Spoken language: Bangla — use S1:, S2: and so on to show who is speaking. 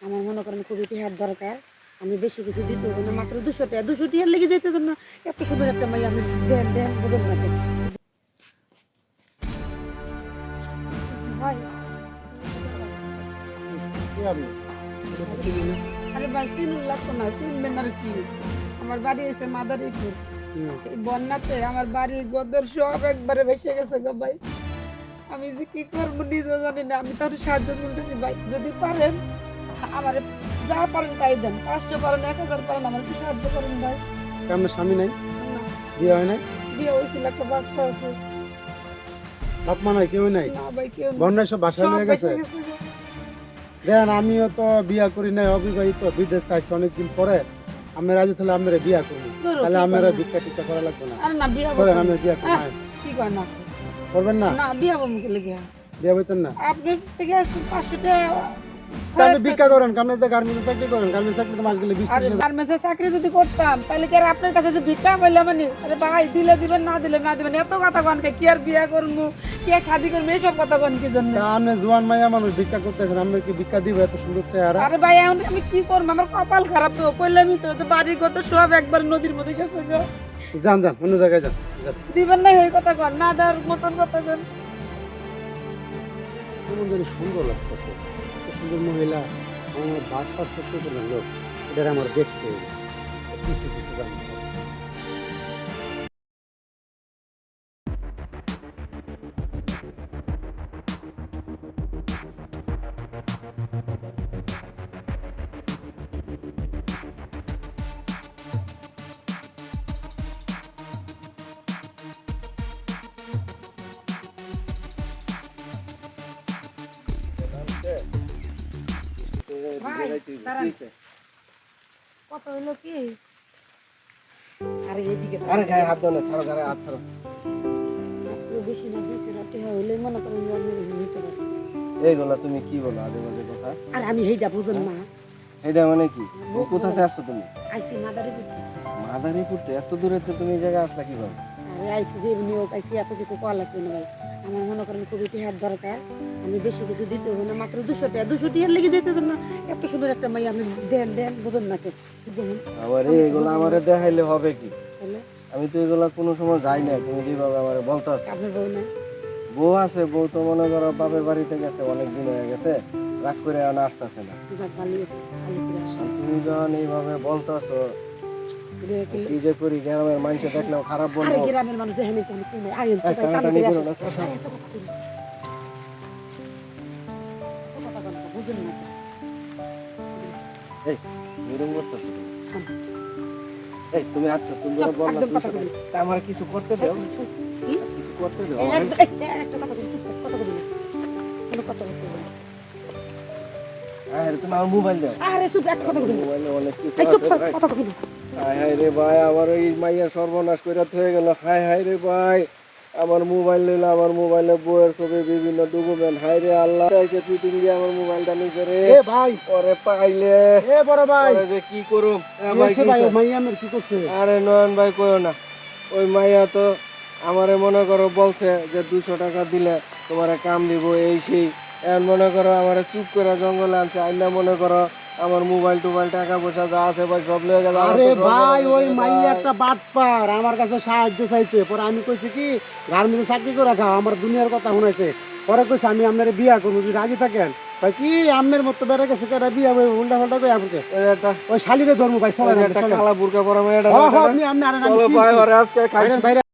S1: আমার মনে করেন খুবই টিহার দরকার। আমি বেশি কিছু দিতে হবে না, মাত্র 200 টিহার লেগে যেতে না। এত সুন্দর একটা মাইয়া আপনি দেন দেন বোঝেন না কেন? ভাই আরে ভাই চিনুন লাগতো না, চিনবেন আর কি। আমার বাড়ি হয়েছে মাদারীপুর। এই বন্যাতে আমার বাড়ির গদর সব একবারে ভেসে গেছে গো ভাই। আমি যে কি করবো নিজেও জানি না। আমি তাহলে সাহায্য করতেছি ভাই, যদি পারেন আমার যা পারেন তাই দেন। 500 পারেন, 1000 পারেন, আমার একটু সাহায্য করেন ভাই।
S2: আপনার স্বামী নাই?
S1: না,
S2: বিয়ে হয় নাই?
S1: বিয়ে হয়েছিল, একটা বাচ্চা আছে।
S2: বাপ মা নাই, কেউ নাই?
S1: না ভাই, কেউ না।
S2: বন্যায় সব বাসায়
S1: সব
S2: নিয়ে গেছে।
S1: ভেসে গেছে গো।
S2: দেখেন আমিও তো বিয়া করি নাই, অবিবাহিত, বিদেশ থাকছি অনেকদিন পরে। আমি রাজি তাহলে আমরা বিয়া করবো,
S1: ধরো,
S2: তাহলে
S1: কি
S2: আমরা
S1: করবো?
S2: ভিক্ষা টিক্ষা করা লাগবে না।
S1: আরে না, বিয়ে
S2: চলেন
S1: হবো
S2: আমরা
S1: না।
S2: বিয়া করি।
S1: কি কয় না?
S2: করবেন না?
S1: না, বিয়ে হবো মুখে লেগে।
S2: বিয়া হইতেন না?
S1: আপনার থেকে 500 টাকা।
S2: তা আপনি ভিক্ষা করেন, গার্মেন্টসে গার্মেন্টসে চাকরি করেন, গার্মেন্টস চাকরি তো মাস গেলে 20
S1: আরে গার্মেন্টসে চাকরি যদি করতাম তাহলে কি আর আপনার কাছে যে ভিক্ষা পাইলাম মানে? আরে ভাই, দিলে দিবেন, না দিলে না দিবেন, এত কথা কন কে? কি আর বিয়ে করবো, কি আর শাদি করবো, এইসব কথা কন কি জন্য?
S2: আপনি জোয়ান মাইয়া মানুষ ভিক্ষা করতেছেন, আমরা কি ভিক্ষা দিব? এত সুন্দর চেহারা।
S1: আরে ভাই, এখন আমি কি করবো? আমার কপাল খারাপ তো, কইলামই তো যে বাড়ির কত সব একবার নদীর মধ্যে গেছে গো।
S2: যান যান অন্য জায়গায় যান। যান।
S1: দিবেন না এই কথা কন, না দেওয়ার মতন কথা কন।
S2: কেমন জানি সুন্দর লাগতেছে, এত সুন্দর মহিলা। আমার বাদ পাশ করতে কোনো লোক, এটা আমার দেখতে হবে। কিছু কিছু জানি।
S1: ভাই, দাঁড়ান। কত হইলো কি? আরে এদিকে
S2: আরে গায়ে হাত দাও না, ছাড়ো, গায়ে হাত ছাড়ো।
S1: মাত্র বেশি না, 2 রাতে হইলে মনে করেন যে আমি নিতে পারি।
S3: এইগুলা তুমি কি বলো আজে বাজে কথা?
S1: আর আমি হেইটা বুঝুন না।
S3: এটা মানে কি? তুমি কোথা থেকে আসছো তুমি?
S1: আইসি মাদারীপুর থেকে।
S3: মাদারীপুর থেকে এত দূরে তো তুমি এই জায়গায় আসলা কিভাবে?
S1: আরে আইসি যে নিয়োগ আইসি, এত কিছু করা লাগবে না ভাই। আমার মনে করেন খুবই টিহার দরকার। আমি বেশি কিছু দিতে হবে না, মাত্র 200 টিহার লেগে যেতে না। এত সুন্দর একটা মাইয়া আপনি দেন দেন বোঝেন না কেন? দেখুন
S3: আমার এইগুলা আমারে দেখাইলে হবে কি?
S1: তাহলে
S3: আমি তো এগুলা কোনো সময় যাই না, তুমি যেভাবে আমারে বলতাছ।
S1: আপনার বউ না?
S3: বউ আছে, বউ তো মনে করো বাপের বাড়িতে গেছে, অনেক দিন হয়ে গেছে, রাগ করে এখন আসতেছে না।
S1: যাক, ভালোই আছে, ভালো করে আসো।
S3: তুমি যখন এইভাবে বলতাছ,
S1: এটা কি-
S3: কি যে করি, গ্রামের মানুষে দেখলেও খারাপ
S1: আরে
S3: বলবো।
S1: গ্রামের মানুষ দেখেন তো, আমি কি নাই? আগে
S3: এই টানাটানি করো না, চাচা।
S1: এত কথা কই না। এত কথা কই না, বুঝেন না।
S3: এই এরকম করতেছো তুমি?
S1: শোন,
S3: এই তুমি আচ্ছা, তুমি
S1: চুপ,
S3: বললা
S1: একদম
S3: 200
S1: কথা বলি।
S3: টাকা। তা আমার কিছু করতে দাও,
S1: কি?
S3: কিছু করতে দাও।
S1: একটা কথা বলি, চুপ থাক, কথা বলি না। কোনো কথা বলতে হবে না।
S3: আরে তুমি আমার মোবাইল দাও।
S1: আরে চুপ, একটা কথা বলি না।
S3: মোবাইলে অনেক কিছু
S1: এই চুপ
S3: আছে
S1: থাক,
S3: ভাই।
S1: কথা বলি না।
S3: হায় হায় রে ভাই, আমার ওই মাইয়া সর্বনাশ করে হয়ে গেল। হায় হায় রে ভাই, আমার মোবাইল নিল, আমার মোবাইলে বইয়ের ছবি, বিভিন্ন ডকুমেন্ট। হায় রে আল্লাহ, এসে তুই দিয়ে আমার মোবাইলটা নিছে রে।
S2: এ ভাই,
S3: ওরে পাইলে
S2: এ বড় ভাই,
S3: ওরে যে কি করুম।
S2: কি হয়েছে ভাই? ও মাইয়া আমার কি করছে?
S3: আরে নয়ন ভাই কইও না, ওই মাইয়া তো আমারে মনে করো বলছে যে 200 টাকা দিলে তোমার কাম দিব, এই সেই। এখন মনে করো আমার চুপ করে জঙ্গলে আনছে, আইনা মনে করো আমার মোবাইল টোবাইল টাকা পয়সা যা আছে ভাই সব লয়ে গেল।
S2: আরে ভাই, ওই মাইয়া একটা বাটপার, আমার কাছে সাহায্য চাইছে। পরে আমি কইছি কি, গার্মেন্টসে চাকরি করে খাও, আমার দুনিয়ার কথা শুনাইছে। পরে কইছে আমি আপনার বিয়া করবো, যদি রাজি থাকেন। ভাই কি আপনার মতো বেড়ে গেছে, কেটা বিয়া উল্টা পাল্টা কই আপনি?
S3: একটা
S2: ওই শালিরে ধর্ম ভাই, সবাই
S3: একটা কালা বুরকা পরা মেয়েটা
S2: আপনি আপনি
S3: চলো ভাই, ওরে আজকে খাই
S2: বাইরে